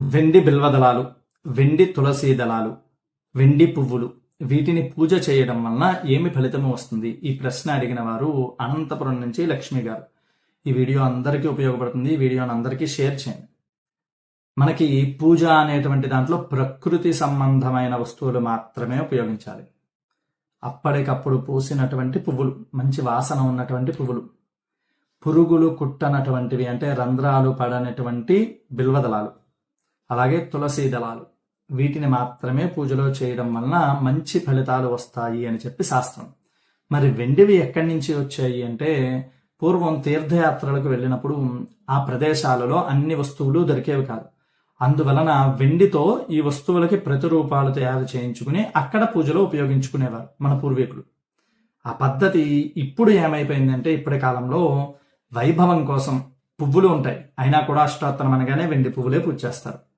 వెండి బిల్వదళాలు, వెండి తులసీ దళాలు, వెండి పువ్వులు వీటిని పూజ చేయడం వలన ఏమి ఫలితము వస్తుంది? ఈ ప్రశ్న అడిగిన వారు అనంతపురం నుంచి లక్ష్మి గారు. ఈ వీడియో అందరికీ ఉపయోగపడుతుంది. ఈ వీడియోని అందరికీ షేర్ చేయండి. మనకి పూజ అనేటువంటి దాంట్లో ప్రకృతి సంబంధమైన వస్తువులు మాత్రమే ఉపయోగించాలి. అప్పటికప్పుడు పూసినటువంటి పువ్వులు, మంచి వాసన ఉన్నటువంటి పువ్వులు, పురుగులు కుట్టనటువంటివి అంటే రంధ్రాలు పడనటువంటి బిల్వదళాలు, అలాగే తులసీ దళాలు వీటిని మాత్రమే పూజలో చేయడం వలన మంచి ఫలితాలు వస్తాయి అని చెప్పి శాస్త్రం. మరి వెండివి ఎక్కడి నుంచి వచ్చాయి అంటే, పూర్వం తీర్థయాత్రలకు వెళ్ళినప్పుడు ఆ ప్రదేశాలలో అన్ని వస్తువులు దొరికేవి కాదు. అందువలన వెండితో ఈ వస్తువులకి ప్రతిరూపాలు తయారు చేయించుకుని అక్కడ పూజలో ఉపయోగించుకునేవారు మన పూర్వీకులు. ఆ పద్ధతి ఇప్పుడు ఏమైపోయిందంటే, ఇప్పటి కాలంలో వైభవం కోసం పువ్వులు ఉంటాయి, అయినా కూడా అష్టోత్తరం అనగానే వెండి పువ్వులే పూజ చేస్తారు.